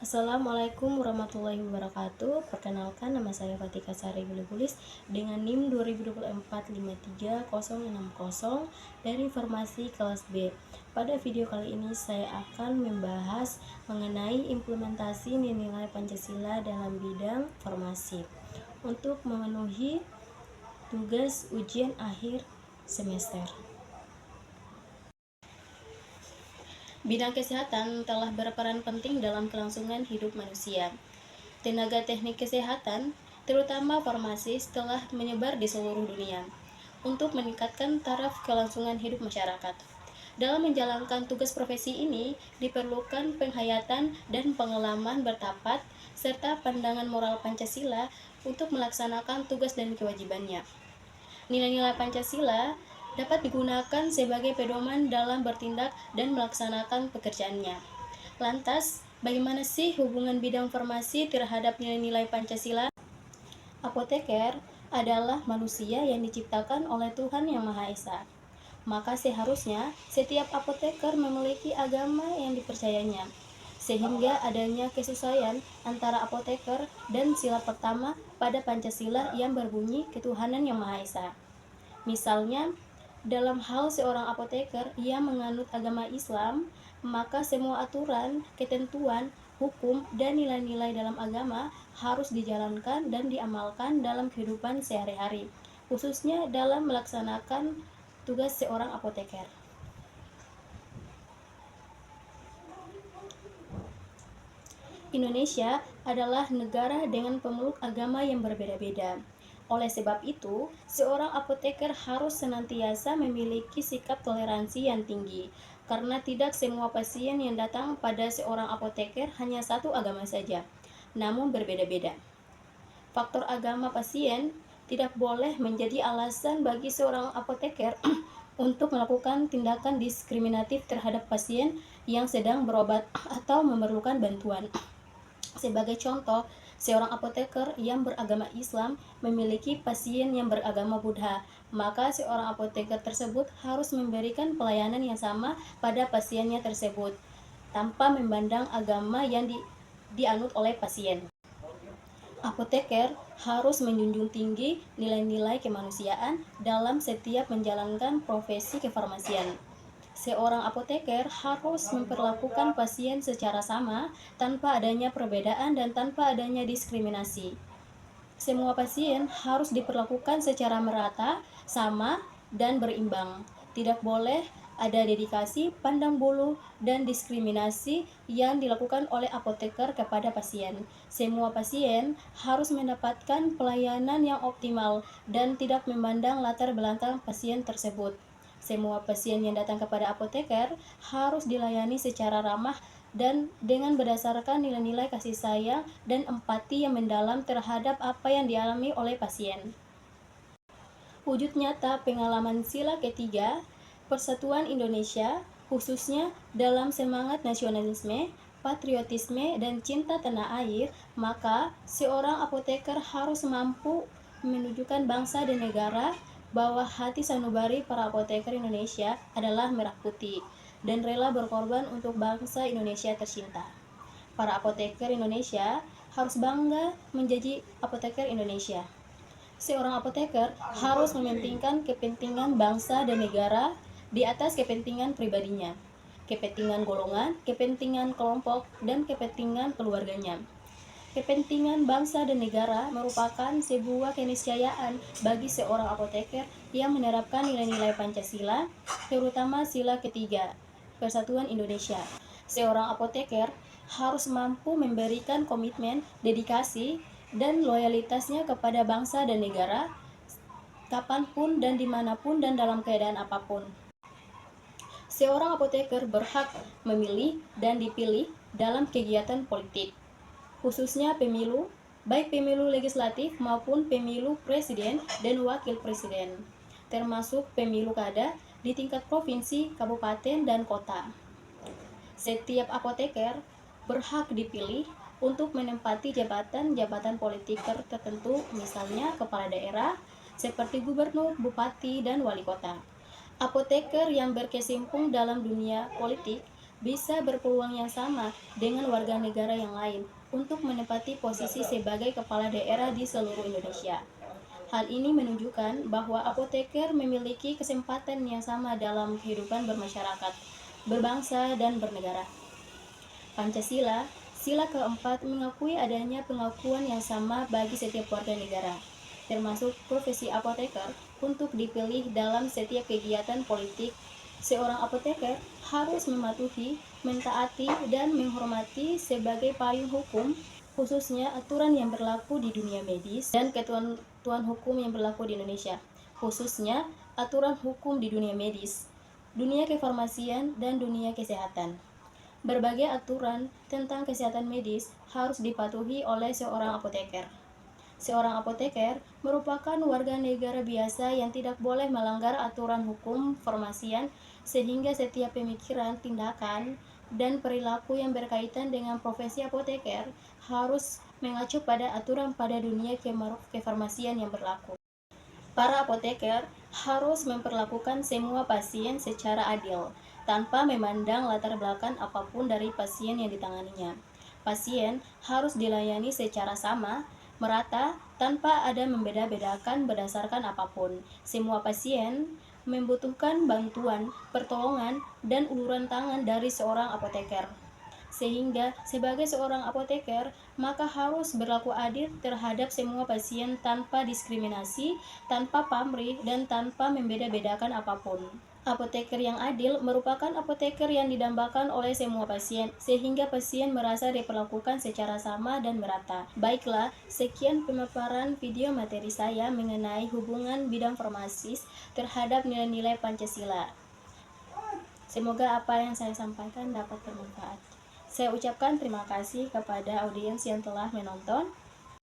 Assalamualaikum warahmatullahi wabarakatuh. Perkenalkan, nama saya Fatika Sari Bulis dengan NIM 2024-53060 dari Farmasi kelas B. Pada video kali ini saya akan membahas mengenai implementasi nilai Pancasila dalam bidang farmasi untuk memenuhi tugas ujian akhir semester. Bidang kesehatan telah berperan penting dalam kelangsungan hidup manusia. Tenaga teknik kesehatan, terutama farmasis, telah menyebar di seluruh dunia untuk meningkatkan taraf kelangsungan hidup masyarakat. Dalam menjalankan tugas profesi ini, diperlukan penghayatan dan pengalaman bertapat serta pandangan moral Pancasila untuk melaksanakan tugas dan kewajibannya. Nilai-nilai Pancasila dapat digunakan sebagai pedoman dalam bertindak dan melaksanakan pekerjaannya. Lantas, bagaimana sih hubungan bidang farmasi terhadap nilai-nilai Pancasila? Apoteker adalah manusia yang diciptakan oleh Tuhan Yang Maha Esa. Maka seharusnya setiap apoteker memiliki agama yang dipercayanya, sehingga adanya kesesuaian antara apoteker dan sila pertama pada Pancasila yang berbunyi ketuhanan Yang Maha Esa. Misalnya, dalam hal seorang apoteker yang menganut agama Islam, maka semua aturan, ketentuan, hukum, dan nilai-nilai dalam agama harus dijalankan dan diamalkan dalam kehidupan sehari-hari, khususnya dalam melaksanakan tugas seorang apoteker. Indonesia adalah negara dengan pemeluk agama yang berbeda-beda. Oleh sebab itu, seorang apoteker harus senantiasa memiliki sikap toleransi yang tinggi, karena tidak semua pasien yang datang pada seorang apoteker hanya satu agama saja, namun berbeda-beda. Faktor agama pasien tidak boleh menjadi alasan bagi seorang apoteker untuk melakukan tindakan diskriminatif terhadap pasien yang sedang berobat atau memerlukan bantuan. Sebagai contoh, seorang apoteker yang beragama Islam memiliki pasien yang beragama Buddha, maka seorang apoteker tersebut harus memberikan pelayanan yang sama pada pasiennya tersebut, tanpa memandang agama yang dianut oleh pasien. Apoteker harus menjunjung tinggi nilai-nilai kemanusiaan dalam setiap menjalankan profesi kefarmasian. Seorang apoteker harus memperlakukan pasien secara sama, tanpa adanya perbedaan dan tanpa adanya diskriminasi. Semua pasien harus diperlakukan secara merata, sama, dan berimbang. Tidak boleh ada dedikasi, pandang bulu, dan diskriminasi yang dilakukan oleh apoteker kepada pasien. Semua pasien harus mendapatkan pelayanan yang optimal dan tidak memandang latar belakang pasien tersebut. Semua pasien yang datang kepada apoteker harus dilayani secara ramah dan dengan berdasarkan nilai-nilai kasih sayang dan empati yang mendalam terhadap apa yang dialami oleh pasien. Wujud nyata pengalaman sila ketiga, Persatuan Indonesia, khususnya dalam semangat nasionalisme, patriotisme, dan cinta tanah air, maka seorang apoteker harus mampu menunjukkan bangsa dan negara bahwa hati sanubari para apoteker Indonesia adalah merah putih dan rela berkorban untuk bangsa Indonesia tercinta. Para apoteker Indonesia harus bangga menjadi apoteker Indonesia. Seorang apoteker harus mementingkan kepentingan bangsa dan negara di atas kepentingan pribadinya, kepentingan golongan, kepentingan kelompok, dan kepentingan keluarganya. Kepentingan bangsa dan negara merupakan sebuah keniscayaan bagi seorang apoteker yang menerapkan nilai-nilai Pancasila, terutama sila ketiga, Persatuan Indonesia. Seorang apoteker harus mampu memberikan komitmen, dedikasi, dan loyalitasnya kepada bangsa dan negara, kapanpun dan dimanapun dan dalam keadaan apapun. Seorang apoteker berhak memilih dan dipilih dalam kegiatan politik, khususnya pemilu, baik pemilu legislatif maupun pemilu presiden dan wakil presiden, termasuk pemilu kada di tingkat provinsi, kabupaten, dan kota. Setiap apoteker berhak dipilih untuk menempati jabatan-jabatan politik tertentu, misalnya kepala daerah, seperti gubernur, bupati, dan wali kota. Apoteker yang berkecimpung dalam dunia politik bisa berpeluang yang sama dengan warga negara yang lain untuk menempati posisi sebagai kepala daerah di seluruh Indonesia. Hal ini menunjukkan bahwa apoteker memiliki kesempatan yang sama dalam kehidupan bermasyarakat, berbangsa, dan bernegara. Pancasila, sila keempat mengakui adanya pengakuan yang sama bagi setiap warga negara, termasuk profesi apoteker, untuk dipilih dalam setiap kegiatan politik. Seorang apoteker harus mematuhi, mentaati, dan menghormati sebagai payung hukum, khususnya aturan yang berlaku di dunia medis dan ketentuan hukum yang berlaku di Indonesia, khususnya aturan hukum di dunia medis, dunia kefarmasian, dan dunia kesehatan. Berbagai aturan tentang kesehatan medis harus dipatuhi oleh seorang apoteker. Seorang apoteker merupakan warga negara biasa yang tidak boleh melanggar aturan hukum farmasian, sehingga setiap pemikiran, tindakan, dan perilaku yang berkaitan dengan profesi apoteker harus mengacu pada aturan pada dunia kefarmasian yang berlaku. Para apoteker harus memperlakukan semua pasien secara adil, tanpa memandang latar belakang apapun dari pasien yang ditanganinya. Pasien harus dilayani secara sama, merata, tanpa ada membeda-bedakan berdasarkan apapun. Semua pasien membutuhkan bantuan, pertolongan, dan uluran tangan dari seorang apoteker. Sehingga sebagai seorang apoteker, maka harus berlaku adil terhadap semua pasien tanpa diskriminasi, tanpa pamrih, dan tanpa membeda-bedakan apapun. Apoteker yang adil merupakan apoteker yang didambakan oleh semua pasien, sehingga pasien merasa diperlakukan secara sama dan merata. Baiklah, sekian pemaparan video materi saya mengenai hubungan bidang farmasis terhadap nilai-nilai Pancasila. Semoga apa yang saya sampaikan dapat bermanfaat. Saya ucapkan terima kasih kepada audiens yang telah menonton.